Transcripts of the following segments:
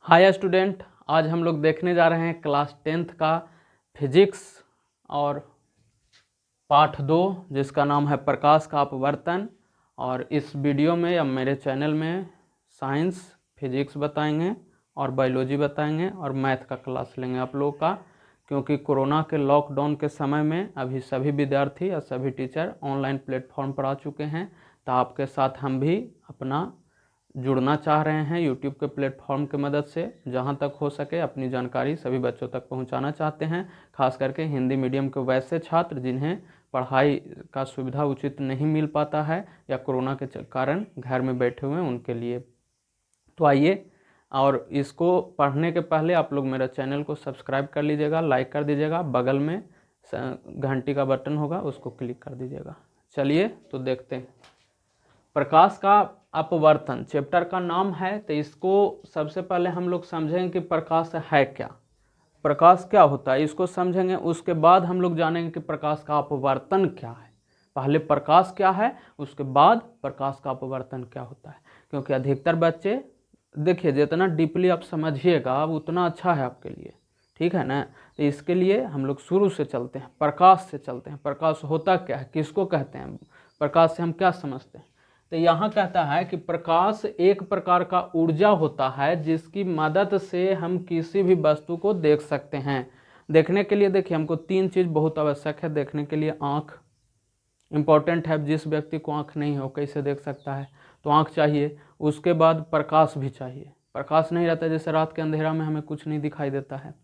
Hi student, आज हम लोग देखने जा रहे हैं क्लास 10th का फिजिक्स और पाठ 2 जिसका नाम है प्रकाश का अपवर्तन। और इस वीडियो में या मेरे चैनल में साइंस फिजिक्स बताएंगे और बायोलॉजी बताएंगे और मैथ का क्लास लेंगे आप लोगों का, क्योंकि कोरोना के लॉकडाउन के समय में अभी सभी विद्यार्थी या सभी टीचर ऑनलाइन प्लेटफॉर्म पर आ चुके हैं। तो आपके साथ हम भी अपना जुड़ना चाह रहे हैं यूट्यूब के प्लेटफॉर्म की मदद से। जहां तक हो सके अपनी जानकारी सभी बच्चों तक पहुंचाना चाहते हैं, खास करके हिंदी मीडियम के वैसे छात्र जिन्हें पढ़ाई का सुविधा उचित नहीं मिल पाता है या कोरोना के कारण घर में बैठे हुए हैं उनके लिए। तो आइए, और इसको पढ़ने के पहले आप लोग मेरा चैनल को सब्सक्राइब कर लीजिएगा, लाइक कर दीजिएगा, बगल में घंटी का बटन होगा उसको क्लिक कर दीजिएगा। चलिए तो देखते हैं। प्रकाश का अपवर्तन चैप्टर का नाम है, तो इसको सबसे पहले हम लोग समझेंगे कि प्रकाश है क्या, प्रकाश क्या होता है, इसको समझेंगे। उसके बाद हम लोग जानेंगे कि प्रकाश का अपवर्तन क्या है। पहले प्रकाश क्या है, उसके बाद प्रकाश का अपवर्तन क्या होता है, क्योंकि अधिकतर बच्चे, देखिए जितना डीपली आप समझिएगा उतना अच्छा है आपके लिए, ठीक है ना। तो इसके लिए हम लोग शुरू से चलते हैं, प्रकाश से चलते हैं। प्रकाश होता क्या है, किसको कहते हैं, प्रकाश से हम क्या समझते हैं। तो यहाँ कहता है कि प्रकाश एक प्रकार का ऊर्जा होता है जिसकी मदद से हम किसी भी वस्तु को देख सकते हैं। देखने के लिए देखिए हमको तीन चीज़ बहुत आवश्यक है देखने के लिए। आँख इम्पॉर्टेंट है, जिस व्यक्ति को आँख नहीं हो कैसे देख सकता है, तो आँख चाहिए। उसके बाद प्रकाश भी चाहिए, प्रकाश नहीं रहता, जैसे रात के अंधेरा में हमें कुछ नहीं दिखाई देता है,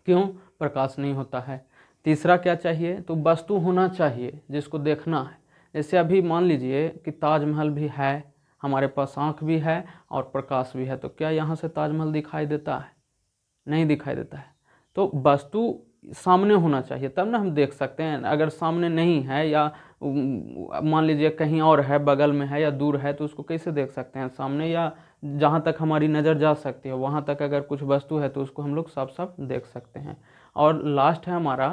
क्यों, प्रकाश नहीं होता है। तीसरा क्या चाहिए, तो वस्तु होना चाहिए जिसको देखना है। जैसे अभी मान लीजिए कि ताजमहल भी है, हमारे पास आँख भी है और प्रकाश भी है, तो क्या यहाँ से ताजमहल दिखाई देता है, नहीं दिखाई देता है। तो वस्तु सामने होना चाहिए तब ना हम देख सकते हैं। अगर सामने नहीं है या मान लीजिए कहीं और है, बगल में है या दूर है, तो उसको कैसे देख सकते हैं, सामने या जहाँ तक हमारी नज़र जा सकती है वहाँ तक अगर कुछ वस्तु है तो उसको हम लोग साफ साफ देख सकते हैं। और लास्ट है हमारा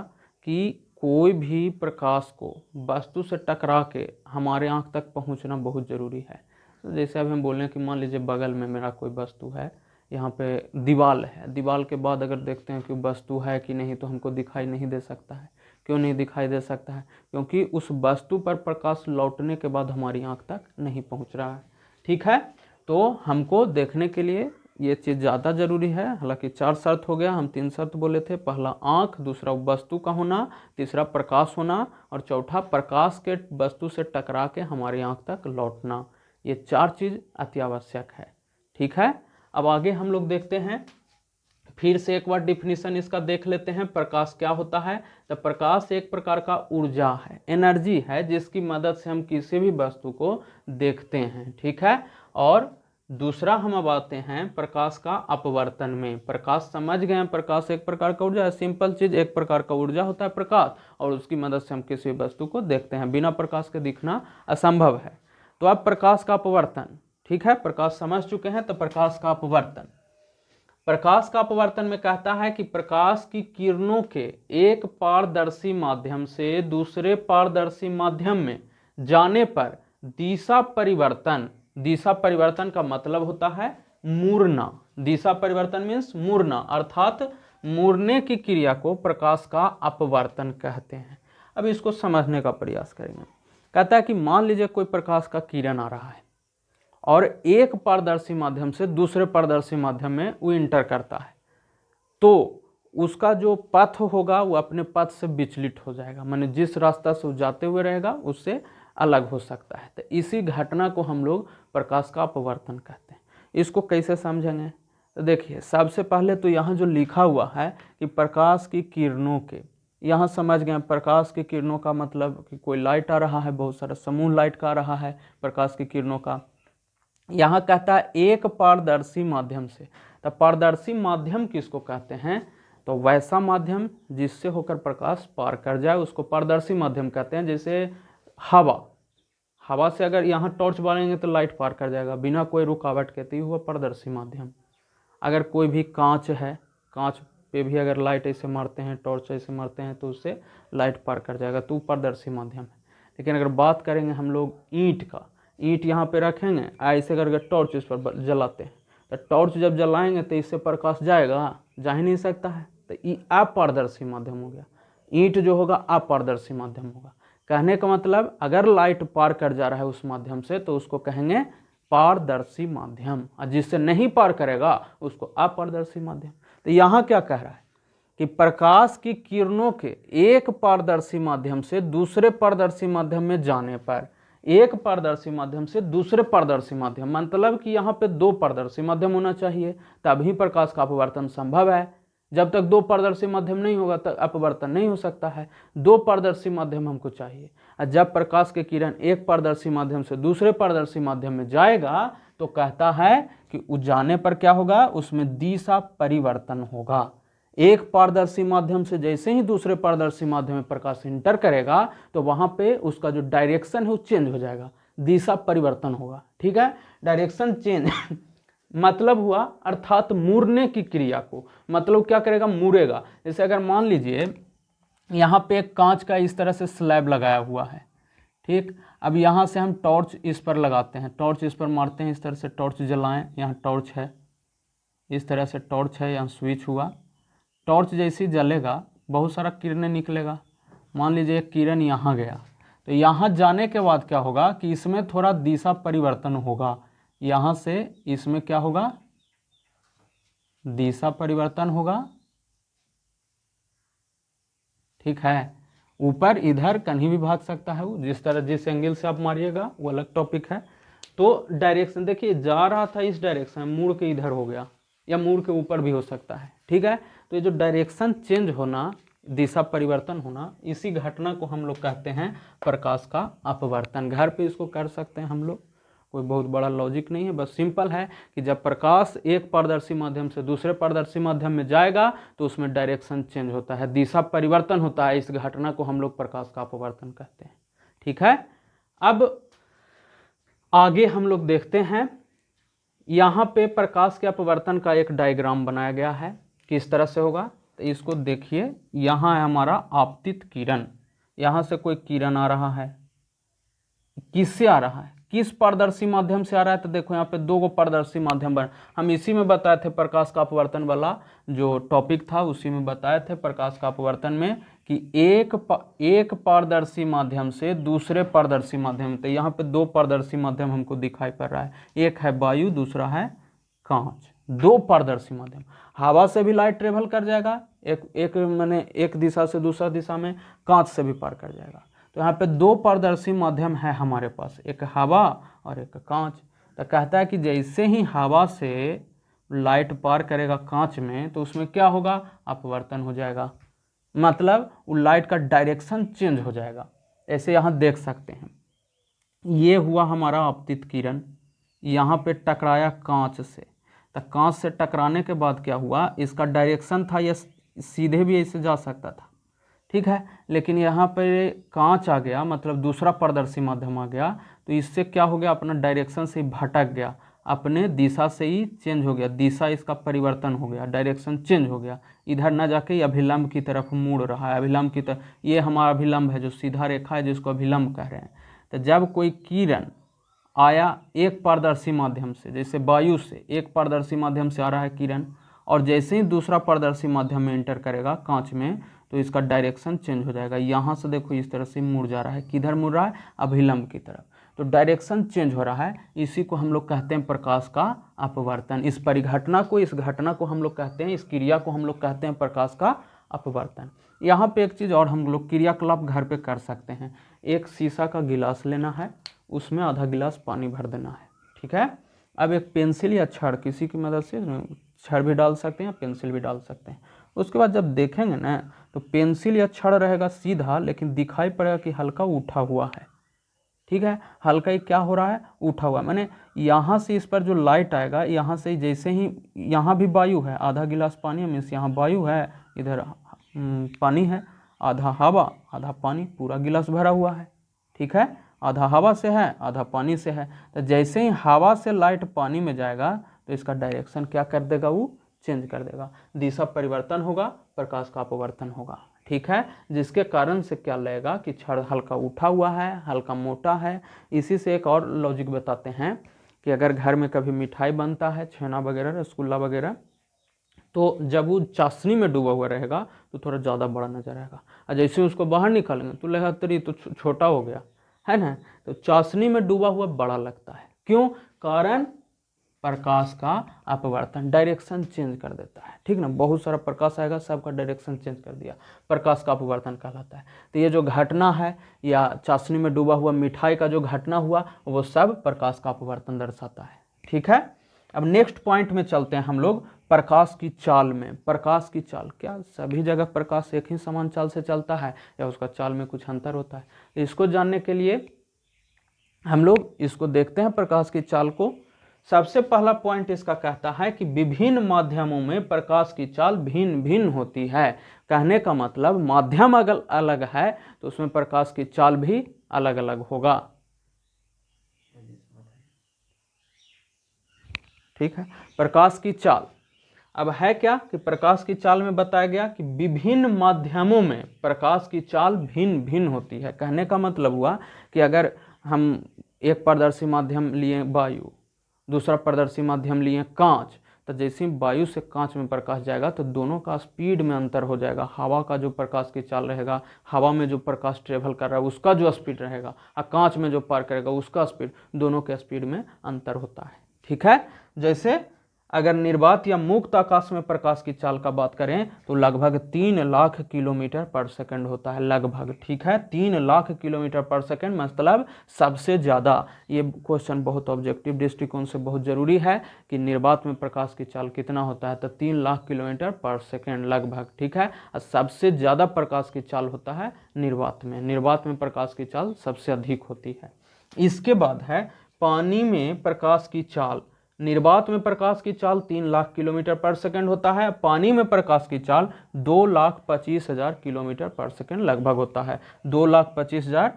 कि कोई भी प्रकाश को वस्तु से टकरा के हमारे आँख तक पहुँचना बहुत ज़रूरी है। तो जैसे अभी हम बोल रहे हैं कि मान लीजिए बगल में मेरा कोई वस्तु है, यहाँ पे दीवार है, दीवार के बाद अगर देखते हैं कि वस्तु है कि नहीं, तो हमको दिखाई नहीं दे सकता है। क्यों नहीं दिखाई दे सकता है, क्योंकि उस वस्तु पर प्रकाश लौटने के बाद हमारी आँख तक नहीं पहुँच रहा है, ठीक है। तो हमको देखने के लिए ये चीज़ ज़्यादा ज़रूरी है। हालांकि 4 शर्त हो गया, हम 3 शर्त बोले थे। पहला आँख, दूसरा वस्तु का होना, तीसरा प्रकाश होना और चौथा प्रकाश के वस्तु से टकरा के हमारी आँख तक लौटना। ये 4 चीज़ अति आवश्यक है, ठीक है। अब आगे हम लोग देखते हैं, फिर से एक बार डिफिनीशन इसका देख लेते हैं। प्रकाश क्या होता है, तो प्रकाश एक प्रकार का ऊर्जा है, एनर्जी है, जिसकी मदद से हम किसी भी वस्तु को देखते हैं, ठीक है। और दूसरा हम अब आते हैं प्रकाश का अपवर्तन में। प्रकाश समझ गए हैं, प्रकाश एक प्रकार का ऊर्जा है, सिंपल चीज, एक प्रकार का ऊर्जा होता है प्रकाश, और उसकी मदद से हम किसी वस्तु को देखते हैं। बिना प्रकाश के दिखना असंभव है। तो अब प्रकाश का अपवर्तन, ठीक है, प्रकाश समझ चुके हैं। तो प्रकाश का अपवर्तन, प्रकाश का अपवर्तन में कहता है कि प्रकाश की किरणों के एक पारदर्शी माध्यम से दूसरे पारदर्शी माध्यम में जाने पर दिशा परिवर्तन, दिशा परिवर्तन का मतलब होता है मुड़ना। दिशा परिवर्तन मीन्स मुड़ना, अर्थात मुड़ने की क्रिया को प्रकाश का अपवर्तन कहते हैं। अब इसको समझने का प्रयास करेंगे। कहता है कि मान लीजिए कोई प्रकाश का किरण आ रहा है और एक पारदर्शी माध्यम से दूसरे पारदर्शी माध्यम में वो इंटर करता है, तो उसका जो पथ होगा वो अपने पथ से विचलित हो जाएगा, माने जिस रास्ता से वो जाते हुए रहेगा उससे अलग हो सकता है। तो इसी घटना को हम लोग प्रकाश का अपवर्तन कहते हैं। इसको कैसे समझेंगे, तो देखिए सबसे पहले तो यहाँ जो लिखा हुआ है कि प्रकाश की किरणों के, यहाँ समझ गए प्रकाश की किरणों का मतलब कि कोई लाइट आ रहा है, बहुत सारा समूह लाइट का आ रहा है प्रकाश की किरणों का। यहाँ कहता है एक पारदर्शी माध्यम से, तो पारदर्शी माध्यम किसको कहते हैं, तो वैसा माध्यम जिससे होकर प्रकाश पार कर जाए उसको पारदर्शी माध्यम कहते हैं। जैसे हवा, हवा से अगर यहाँ टॉर्च बालेंगे तो लाइट पार कर जाएगा बिना कोई रुकावट के, तो ये हुआ पारदर्शी माध्यम। अगर कोई भी कांच है, कांच पे भी अगर लाइट ऐसे मारते हैं, टॉर्च ऐसे मारते हैं, तो उससे लाइट पार कर जाएगा, तो पारदर्शी माध्यम है। लेकिन अगर बात करेंगे हम लोग ईंट का, ईंट यहाँ पे रखेंगे, ऐसे करके टॉर्च इस पर जलाते हैं तो टॉर्च जब जलाएंगे तो इससे प्रकाश जाएगा, जा ही नहीं सकता है, तो ये अपारदर्शी माध्यम हो गया। ईंट जो होगा अपारदर्शी माध्यम होगा। कहने का मतलब अगर लाइट पार कर जा रहा है उस माध्यम से तो उसको कहेंगे पारदर्शी माध्यम, और जिससे नहीं पार करेगा उसको अपारदर्शी माध्यम। तो यहाँ क्या कह रहा है कि प्रकाश की किरणों के एक पारदर्शी माध्यम से दूसरे पारदर्शी माध्यम में जाने पर, एक पारदर्शी माध्यम से दूसरे पारदर्शी माध्यम, मतलब कि यहाँ पे दो पारदर्शी माध्यम होना चाहिए, तभी प्रकाश का अपवर्तन संभव है। जब तक दो पारदर्शी माध्यम नहीं होगा तब अपवर्तन नहीं हो सकता है। दो पारदर्शी माध्यम हमको चाहिए, और जब प्रकाश के किरण एक पारदर्शी माध्यम से दूसरे पारदर्शी माध्यम में जाएगा तो कहता है कि उस जाने पर क्या होगा, उसमें दिशा परिवर्तन होगा। एक पारदर्शी माध्यम से जैसे ही दूसरे पारदर्शी माध्यम में प्रकाश इंटर करेगा तो वहां पे उसका जो डायरेक्शन है वो चेंज हो जाएगा, दिशा परिवर्तन होगा। ठीक है, डायरेक्शन चेंज मतलब हुआ अर्थात मुड़ने की क्रिया को, मतलब क्या करेगा, मुड़ेगा। जैसे अगर मान लीजिए यहाँ पे एक कांच का इस तरह से स्लैब लगाया हुआ है, ठीक। अब यहाँ से हम टॉर्च इस पर लगाते हैं, टॉर्च इस पर मारते हैं, इस तरह से टॉर्च जलाएं, यहाँ टॉर्च है, इस तरह से टॉर्च है, यहाँ स्विच हुआ, टॉर्च जैसे ही जलेगा बहुत सारा किरणें निकलेगा। मान लीजिए एक किरण यहाँ गया, तो यहाँ जाने के बाद क्या होगा कि इसमें थोड़ा दिशा परिवर्तन होगा, यहाँ से इसमें क्या होगा, दिशा परिवर्तन होगा। ठीक है, ऊपर इधर कहीं भी भाग सकता है वो, जिस तरह जिस एंगल से आप मारिएगा वो अलग टॉपिक है। तो डायरेक्शन देखिए, जा रहा था इस डायरेक्शन में, मुड़ के इधर हो गया, या मुड़ के ऊपर भी हो सकता है। ठीक है, तो ये जो डायरेक्शन चेंज होना, दिशा परिवर्तन होना, इसी घटना को हम लोग कहते हैं प्रकाश का अपवर्तन। घर पे इसको कर सकते हैं हम लोग, कोई बहुत बड़ा लॉजिक नहीं है, बस सिंपल है कि जब प्रकाश एक पारदर्शी माध्यम से दूसरे पारदर्शी माध्यम में जाएगा तो उसमें डायरेक्शन चेंज होता है, दिशा परिवर्तन होता है। इस घटना को हम लोग प्रकाश का अपवर्तन कहते हैं। ठीक है, अब आगे हम लोग देखते हैं, यहाँ पे प्रकाश के अपवर्तन का एक डायग्राम बनाया गया है, किस तरह से होगा। तो इसको देखिए, यहाँ है हमारा आपतित किरण, यहाँ से कोई किरण आ रहा है, किससे आ रहा है, किस पारदर्शी माध्यम से आ रहा है। तो देखो यहाँ पे दो गो पारदर्शी माध्यम बन, हम इसी में बताए थे प्रकाश का अपवर्तन वाला जो टॉपिक था, उसी में बताए थे प्रकाश का अपवर्तन में कि एक पारदर्शी माध्यम से दूसरे पारदर्शी माध्यम। तो यहाँ पे दो पारदर्शी माध्यम हमको दिखाई पड़ रहा है, एक है वायु, दूसरा है कांच। दो पारदर्शी माध्यम, हवा से भी लाइट ट्रेवल कर जाएगा, एक माने एक दिशा से दूसरा दिशा में, कांच से भी पार कर जाएगा। तो यहाँ पे दो पारदर्शी माध्यम है हमारे पास, एक हवा और एक कांच। तो कहता है कि जैसे ही हवा से लाइट पार करेगा कांच में तो उसमें क्या होगा, अपवर्तन हो जाएगा, मतलब वो लाइट का डायरेक्शन चेंज हो जाएगा। ऐसे यहाँ देख सकते हैं, ये हुआ हमारा आपतित किरण, यहाँ पे टकराया कांच से, तो कांच से टकराने के बाद क्या हुआ, इसका डायरेक्शन था ये सीधे भी ऐसे जा सकता था, ठीक है, लेकिन यहाँ पे कांच आ गया, मतलब दूसरा पारदर्शी माध्यम आ गया, तो इससे क्या हो गया, अपना डायरेक्शन से भटक गया, अपने दिशा से ही चेंज हो गया, दिशा इसका परिवर्तन हो गया, डायरेक्शन चेंज हो गया, इधर न जाके अभिलंब की तरफ मुड़ रहा है, अभिलंब की तरफ। ये हमारा अभिलंब है, जो सीधा रेखा है जिसको अभिलंब कह रहे हैं। तो जब कोई किरण आया एक पारदर्शी माध्यम से, जैसे वायु से एक पारदर्शी माध्यम से आ रहा है किरण, और जैसे ही दूसरा पारदर्शी माध्यम में एंटर करेगा कांच में, तो इसका डायरेक्शन चेंज हो जाएगा। यहाँ से देखो इस तरह से मुड़ जा रहा है, किधर मुड़ रहा है, अभिलंब की तरफ, तो डायरेक्शन चेंज हो रहा है। इसी को हम लोग कहते हैं प्रकाश का अपवर्तन। इस परिघटना को, इस घटना को हम लोग कहते हैं, इस क्रिया को हम लोग कहते हैं प्रकाश का अपवर्तन। यहाँ पे एक चीज़ और हम लोग क्रियाकलाप घर पे कर सकते हैं, एक शीशा का गिलास लेना है, उसमें आधा गिलास पानी भर देना है, ठीक है। अब एक पेंसिल या छड़, किसी की मदद से छड़ भी डाल सकते हैं, पेंसिल भी डाल सकते हैं। उसके बाद जब देखेंगे ना तो पेंसिल या छड़ रहेगा सीधा, लेकिन दिखाई पड़ेगा कि हल्का उठा हुआ है, ठीक है। हल्का ही क्या हो रहा है, उठा हुआ, माने यहाँ से इस पर जो लाइट आएगा, यहाँ से जैसे ही, यहाँ भी वायु है, आधा गिलास पानी है, मीन्स यहाँ वायु है, इधर पानी है, आधा हवा आधा पानी, पूरा गिलास भरा हुआ है, ठीक है। आधा हवा से है, आधा पानी से है। तो जैसे ही हवा से लाइट पानी में जाएगा तो इसका डायरेक्शन क्या कर देगा, वो चेंज कर देगा, दिशा परिवर्तन होगा, प्रकाश का अपवर्तन होगा, ठीक है। जिसके कारण से क्या लगेगा कि छड़ हल्का उठा हुआ है, हल्का मोटा है। इसी से एक और लॉजिक बताते हैं कि अगर घर में कभी मिठाई बनता है, छेना वगैरह, रसगुल्ला वगैरह, तो जब वो चाशनी में डूबा हुआ रहेगा तो थोड़ा ज़्यादा बड़ा नजर आएगा, और जैसे उसको बाहर निकालेंगे तो लगेगा तरी तो छोटा हो गया, है ना। तो चाशनी में डूबा हुआ बड़ा लगता है, क्यों? कारण प्रकाश का अपवर्तन डायरेक्शन चेंज कर देता है, ठीक ना। बहुत सारा प्रकाश आएगा, सबका डायरेक्शन चेंज कर दिया, प्रकाश का अपवर्तन कहलाता है। तो ये जो घटना है या चाशनी में डूबा हुआ मिठाई का जो घटना हुआ वो सब प्रकाश का अपवर्तन दर्शाता है, ठीक है। अब नेक्स्ट पॉइंट में चलते हैं हम लोग, प्रकाश की चाल में। प्रकाश की चाल, क्या सभी जगह प्रकाश एक ही समान चाल से चलता है या उसका चाल में कुछ अंतर होता है? तो इसको जानने के लिए हम लोग इसको देखते हैं, प्रकाश की चाल को। सबसे पहला पॉइंट इसका कहता है कि विभिन्न माध्यमों में प्रकाश की चाल भिन्न भिन्न होती है। कहने का मतलब माध्यम अगर अलग है तो उसमें प्रकाश की चाल भी अलग अलग होगा, ठीक है। प्रकाश की चाल अब है क्या कि प्रकाश की चाल में बताया गया कि विभिन्न माध्यमों में प्रकाश की चाल भिन्न भिन्न होती है। कहने का मतलब हुआ कि अगर हम एक पारदर्शी माध्यम लिए वायु, दूसरा पारदर्शी माध्यम लिए कांच, तो जैसे ही वायु से कांच में प्रकाश जाएगा तो दोनों का स्पीड में अंतर हो जाएगा। हवा का जो प्रकाश की चाल रहेगा, हवा में जो प्रकाश ट्रेवल कर रहा है उसका जो स्पीड रहेगा, और कांच में जो पार करेगा उसका स्पीड, दोनों के स्पीड में अंतर होता है, ठीक है। जैसे अगर निर्वात या मुक्त आकाश में प्रकाश की चाल का बात करें तो लगभग 3 लाख किलोमीटर पर सेकंड होता है, लगभग, ठीक है। 3 लाख किलोमीटर पर सेकंड मतलब सबसे ज़्यादा। ये क्वेश्चन बहुत ऑब्जेक्टिव दृष्टिकोण से बहुत ज़रूरी है कि निर्वात में प्रकाश की चाल कितना होता है, तो 3 लाख किलोमीटर पर सेकंड लगभग, ठीक है। और सबसे ज़्यादा प्रकाश की चाल होता है निर्वात में, निर्वात में प्रकाश की चाल सबसे अधिक होती है। इसके बाद है पानी में प्रकाश की चाल। निर्वात में प्रकाश की चाल 3 लाख किलोमीटर पर सेकंड होता है, पानी में प्रकाश की चाल 2,25,000 किलोमीटर पर सेकंड लगभग होता है, 2,25,000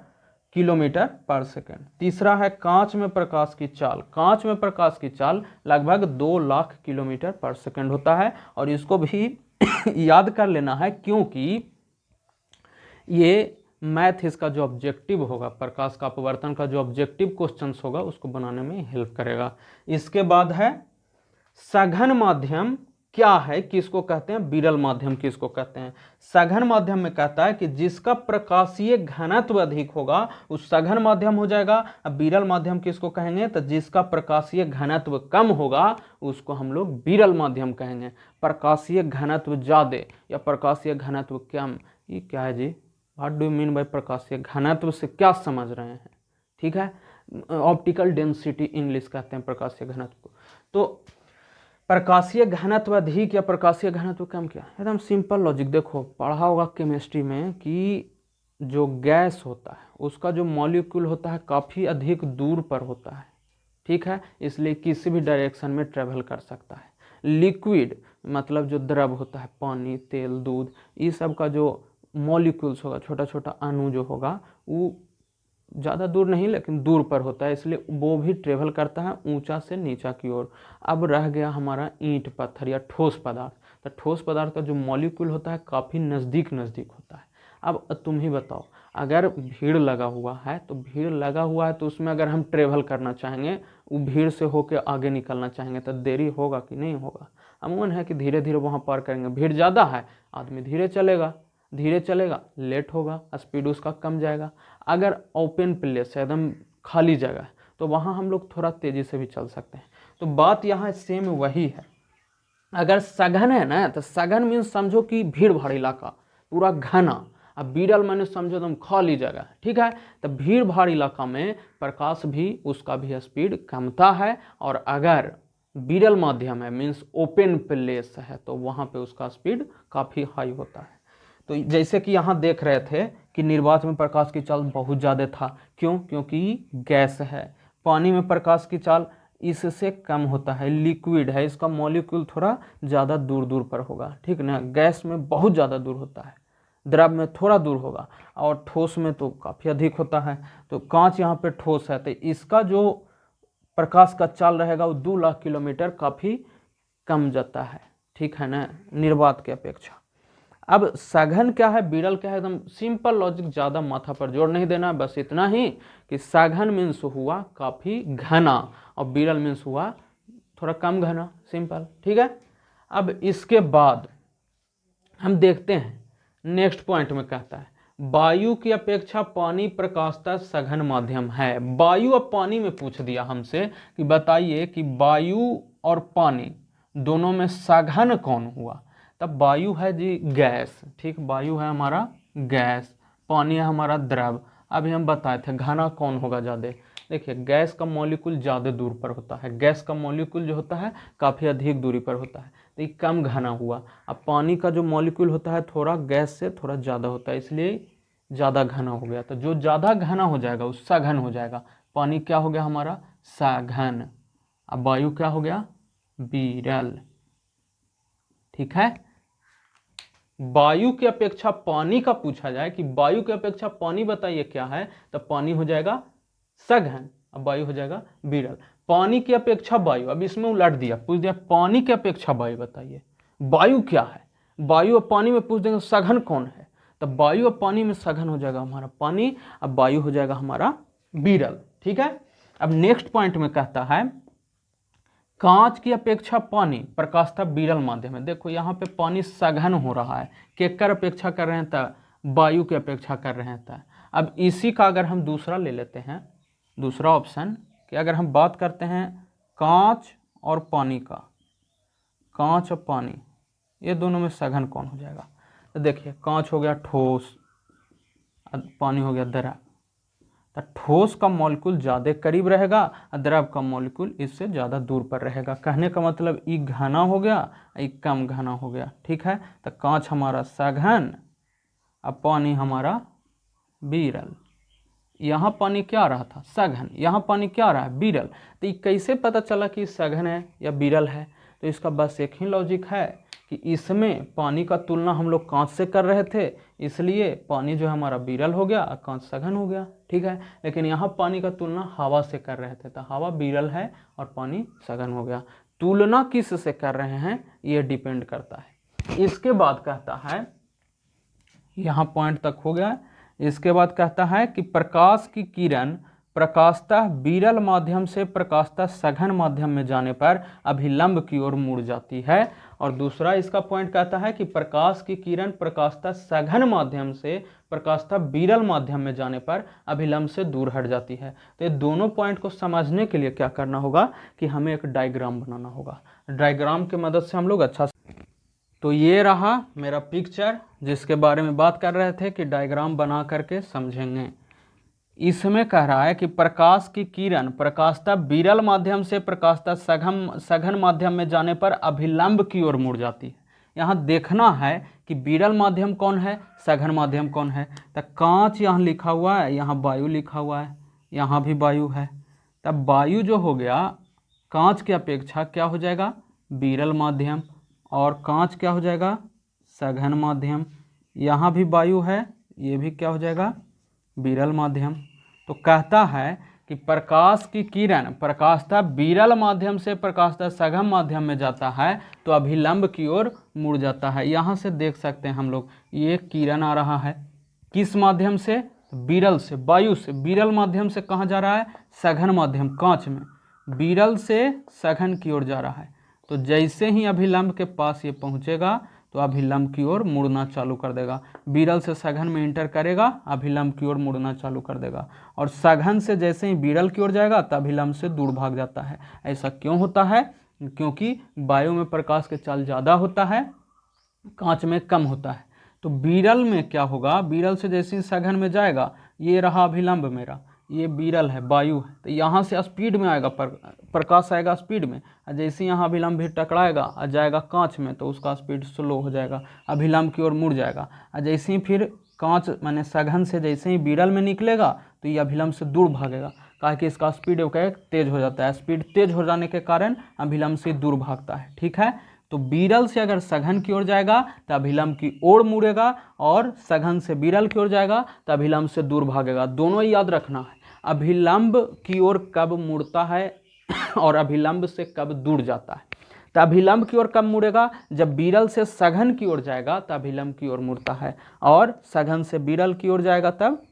किलोमीटर पर सेकंड। तीसरा है कांच में प्रकाश की चाल। कांच में प्रकाश की चाल लगभग 2 लाख किलोमीटर पर सेकंड होता है, और इसको भी याद कर लेना है क्योंकि ये मैथ इसका जो ऑब्जेक्टिव होगा, प्रकाश का अपवर्तन का जो ऑब्जेक्टिव क्वेश्चंस होगा उसको बनाने में हेल्प करेगा। इसके बाद है सघन माध्यम क्या है, किसको कहते हैं, विरल माध्यम किसको कहते हैं। सघन माध्यम में कहता है कि जिसका प्रकाशीय घनत्व अधिक होगा उस सघन माध्यम हो जाएगा। अब विरल माध्यम किसको कहेंगे, तो जिसका प्रकाशीय घनत्व कम होगा उसको हम लोग विरल माध्यम कहेंगे। प्रकाशीय घनत्व ज्यादा या प्रकाशीय घनत्व कम, ये क्या है जी, what do you mean by प्रकाशीय घनत्व से क्या समझ रहे हैं, ठीक है। ऑप्टिकल डेंसिटी इंग्लिश कहते हैं प्रकाशीय घनत्व को। तो प्रकाशीय घनत्व अधिक या प्रकाशीय घनत्व कम, क्या, एकदम सिंपल लॉजिक। देखो पढ़ा होगा केमिस्ट्री में कि जो गैस होता है उसका जो मॉलिक्यूल होता है काफ़ी अधिक दूर पर होता है, ठीक है, इसलिए किसी भी डायरेक्शन में ट्रेवल कर सकता है। लिक्विड मतलब जो द्रव होता है, पानी, तेल, दूध, ये सब का जो मॉलिक्यूल्स होगा, छोटा छोटा अणु जो होगा वो ज़्यादा दूर नहीं लेकिन दूर पर होता है, इसलिए वो भी ट्रेवल करता है ऊंचा से नीचा की ओर। अब रह गया हमारा ईंट पत्थर या ठोस पदार्थ। तो ठोस पदार्थ का जो मॉलिक्यूल होता है काफ़ी नज़दीक नज़दीक होता है। अब तुम ही बताओ, अगर भीड़ लगा हुआ है तो भीड़ लगा हुआ है तो उसमें अगर हम ट्रेवल करना चाहेंगे, वो भीड़ से होकर आगे निकलना चाहेंगे तो देरी होगा कि नहीं होगा। अमूमन है कि धीरे धीरे वहाँ पार करेंगे। भीड़ ज़्यादा है, आदमी धीरे चलेगा, धीरे चलेगा, लेट होगा, स्पीड उसका कम जाएगा। अगर ओपन प्लेस है, एकदम खाली जगह है, तो वहाँ हम लोग थोड़ा तेज़ी से भी चल सकते हैं। तो बात यहाँ सेम वही है। अगर सघन है ना, तो सघन मीन्स समझो कि भीड़ भाड़ इलाका पूरा घना। अब विरल मैंने समझो एकदम खाली जगह है, ठीक है। तो भीड़ भाड़ इलाका में प्रकाश भी उसका भी स्पीड कमता है, और अगर विरल माध्यम है मीन्स ओपन प्लेस है तो वहाँ पे उसका स्पीड काफ़ी हाई होता है। तो जैसे कि यहाँ देख रहे थे कि निर्वात में प्रकाश की चाल बहुत ज़्यादा था, क्यों, क्योंकि गैस है। पानी में प्रकाश की चाल इससे कम होता है, लिक्विड है, इसका मॉलिक्यूल थोड़ा ज़्यादा दूर दूर पर होगा, ठीक ना। गैस में बहुत ज़्यादा दूर होता है, द्रव में थोड़ा दूर होगा, और ठोस में तो काफ़ी अधिक होता है। तो कांच यहाँ पे ठोस है तो इसका जो प्रकाश का चाल रहेगा वो 2 लाख किलोमीटर काफ़ी कम जाता है, ठीक है ना, निर्वात की अपेक्षा। अब सघन क्या है, विरल क्या है, एकदम सिंपल लॉजिक, ज़्यादा माथा पर जोर नहीं देना, बस इतना ही कि सघन मीन्स हुआ काफ़ी घना और विरल मीन्स हुआ थोड़ा कम घना, सिंपल, ठीक है। अब इसके बाद हम देखते हैं नेक्स्ट पॉइंट में कहता है वायु की अपेक्षा पानी प्रकाशतः सघन माध्यम है। वायु और पानी में पूछ दिया हमसे कि बताइए कि वायु और पानी दोनों में सघन कौन हुआ। तब वायु है जी गैस, ठीक, वायु है हमारा गैस, पानी है हमारा द्रव। अभी हम बताए थे घना कौन होगा ज़्यादा। देखिए गैस का मॉलिक्यूल ज़्यादा दूर पर होता है, गैस का मॉलिक्यूल जो होता है काफ़ी अधिक दूरी पर होता है, तो ये कम घना हुआ। अब पानी का जो मॉलिक्यूल होता है थोड़ा गैस से थोड़ा ज़्यादा होता है, इसलिए ज़्यादा घना हो गया। तो जो ज़्यादा घना हो जाएगा वो सघन हो जाएगा। पानी क्या हो गया हमारा सघन, अब वायु क्या हो गया विरल, ठीक है। वायु की अपेक्षा पानी का पूछा जाए कि वायु की अपेक्षा पानी बताइए क्या है, तो पानी हो जाएगा सघन, अब वायु हो जाएगा विरल। पानी की अपेक्षा वायु, अब इसमें उलट दिया, पूछ दिया पानी की अपेक्षा वायु बताइए वायु क्या है, वायु और पानी में पूछ देंगे सघन कौन है, तब वायु और पानी में सघन हो जाएगा हमारा पानी, अब वायु हो जाएगा हमारा विरल, ठीक है। अब नेक्स्ट पॉइंट में कहता है कांच की अपेक्षा पानी प्रकाशतः विरल माध्यम है। देखो यहाँ पे पानी सघन हो रहा है, केकर अपेक्षा कर रहे हैं, तो वायु की अपेक्षा कर रहे हैं। तो अब इसी का अगर हम दूसरा ले लेते हैं, दूसरा ऑप्शन कि अगर हम बात करते हैं कांच और पानी का, कांच और पानी ये दोनों में सघन कौन हो जाएगा, तो देखिए कांच हो गया ठोस, पानी हो गया द्रव। तो ठोस का मॉलिक्यूल ज़्यादा करीब रहेगा और द्रव का मॉलिक्यूल इससे ज़्यादा दूर पर रहेगा। कहने का मतलब ये घना हो गया, ये कम घना हो गया, ठीक है। तो कांच हमारा सघन, अब पानी हमारा विरल। यहाँ पानी क्या आ रहा था सघन, यहाँ पानी क्या आ रहा है विरल। तो ये कैसे पता चला कि सघन है या विरल है, तो इसका बस एक ही लॉजिक है कि इसमें पानी का तुलना हम लोग कांच से कर रहे थे, इसलिए पानी जो है हमारा विरल हो गया और कांच सघन हो गया, ठीक है। लेकिन यहाँ पानी का तुलना हवा से कर रहे थे, तो हवा विरल है और पानी सघन हो गया। तुलना किस से कर रहे हैं ये डिपेंड करता है। इसके बाद कहता है, यहाँ पॉइंट तक हो गया, इसके बाद कहता है कि प्रकाश की किरण प्रकाशतः विरल माध्यम से प्रकाशतः सघन माध्यम में जाने पर अभिलंब की ओर मुड़ जाती है। और दूसरा इसका पॉइंट कहता है कि प्रकाश की किरण प्रकाशतः सघन माध्यम से प्रकाशतः विरल माध्यम में जाने पर अभिलंब से दूर हट जाती है। तो ये दोनों पॉइंट को समझने के लिए क्या करना होगा कि हमें एक डायग्राम बनाना होगा, डायग्राम की मदद से हम लोग अच्छा। तो ये रहा मेरा पिक्चर जिसके बारे में बात कर रहे थे कि डायग्राम बना करके समझेंगे। इसमें कह रहा है कि प्रकाश की किरण प्रकाशतः विरल माध्यम से प्रकाशतः सघन माध्यम में जाने पर अभिलंब की ओर मुड़ जाती है। यहाँ देखना है कि विरल माध्यम कौन है, सघन माध्यम कौन है। तो कांच यहाँ लिखा हुआ है, यहाँ वायु लिखा हुआ है, यहाँ भी वायु है। तब वायु जो हो गया कांच की अपेक्षा क्या हो जाएगा विरल माध्यम, और कांच क्या हो जाएगा सघन माध्यम। यहाँ भी वायु है, ये भी क्या हो जाएगा विरल माध्यम। तो कहता है कि प्रकाश की किरण प्रकाशतः विरल माध्यम से प्रकाशतः सघन माध्यम में जाता है तो अभिलंब की ओर मुड़ जाता है। यहाँ से देख सकते हैं हम लोग, ये किरण आ रहा है किस माध्यम से, विरल से, वायु से। विरल माध्यम से कहाँ जा रहा है सघन माध्यम, कांच में, विरल से सघन की ओर जा रहा है। तो जैसे ही अभिलंब के पास ये पहुँचेगा तो अभिलंब की ओर मुड़ना चालू कर देगा। विरल से सघन में इंटर करेगा, अभिलंब की ओर मुड़ना चालू कर देगा। और सघन से जैसे ही विरल की ओर जाएगा तो अभिलंब से दूर भाग जाता है। ऐसा क्यों होता है, क्योंकि वायु में प्रकाश के चाल ज़्यादा होता है, कांच में कम होता है। तो विरल में क्या होगा, विरल से जैसे ही सघन में जाएगा, ये रहा अभिलंब मेरा, ये विरल है वायु है, तो यहाँ से स्पीड में आएगा, प्रकाश आएगा स्पीड में, और जैसे यहाँ अभिलंब भी टकराएगा और जाएगा कांच में तो उसका स्पीड स्लो हो जाएगा, अभिलंब की ओर मुड़ जाएगा। और जैसे ही फिर कांच माने सघन से जैसे ही विरल में निकलेगा तो ये अभिलंब से दूर भागेगा, कहा कि इसका स्पीड तेज हो जाता है। स्पीड तेज हो जाने के कारण अभिलंब से दूर भागता है, ठीक है। तो विरल से अगर सघन की ओर जाएगा तो अभिलंब की ओर मुड़ेगा, और सघन से विरल की ओर जाएगा तो अभिलंब से दूर भागेगा। दोनों ही याद रखना है, अभिलंब की ओर कब मुड़ता है और अभिलंब से कब दूर जाता है। तो अभिलंब की ओर कब मुड़ेगा? जब विरल से सघन की ओर जाएगा तो अभिलंब की ओर मुड़ता है, और सघन से विरल की ओर जाएगा तब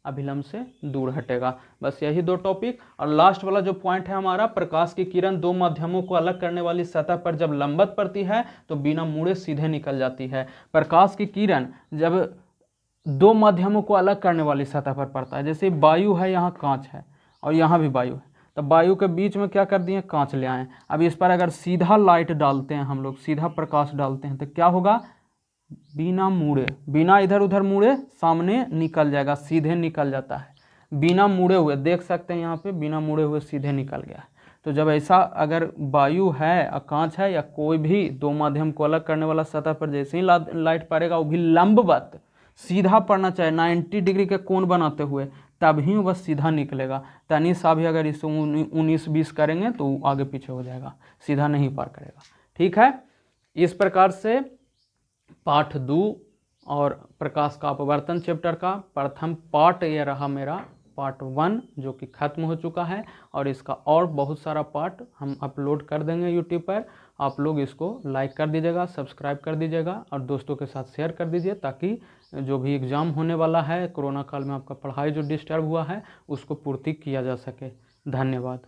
अभिलंब से दूर हटेगा। बस यही दो टॉपिक। और लास्ट वाला जो पॉइंट है हमारा, प्रकाश की किरण दो माध्यमों को अलग करने वाली सतह पर जब लंबवत पड़ती है तो बिना मुड़े सीधे निकल जाती है। प्रकाश की किरण जब दो माध्यमों को अलग करने वाली सतह पर पड़ता है, जैसे वायु है, यहाँ कांच है और यहाँ भी वायु है, तो वायु के बीच में क्या कर दिए, कांच ले आए। अब इस पर अगर सीधा लाइट डालते हैं हम लोग, सीधा प्रकाश डालते हैं, तो क्या होगा? बिना मुड़े, बिना इधर उधर मुड़े सामने निकल जाएगा, सीधे निकल जाता है, बिना मुड़े हुए। देख सकते हैं यहाँ पे बिना मुड़े हुए सीधे निकल गया। तो जब ऐसा अगर वायु है, कांच है, या कोई भी दो माध्यम को अलग करने वाला सतह पर जैसे ही लाइट पड़ेगा, वो भी लंबवत सीधा पड़ना चाहिए, 90 डिग्री के कोण बनाते हुए, तभी वह सीधा निकलेगा। तनी सा भी अगर इसे 19-20 करेंगे तो आगे पीछे हो जाएगा, सीधा नहीं पार करेगा। ठीक है, इस प्रकार से पाठ 2 और प्रकाश का अपवर्तन चैप्टर का प्रथम पार्ट ये रहा मेरा, पार्ट 1, जो कि खत्म हो चुका है। और इसका और बहुत सारा पार्ट हम अपलोड कर देंगे यूट्यूब पर। आप लोग इसको लाइक कर दीजिएगा, सब्सक्राइब कर दीजिएगा और दोस्तों के साथ शेयर कर दीजिए, ताकि जो भी एग्ज़ाम होने वाला है, कोरोना काल में आपका पढ़ाई जो डिस्टर्ब हुआ है उसको पूर्ति किया जा सके। धन्यवाद।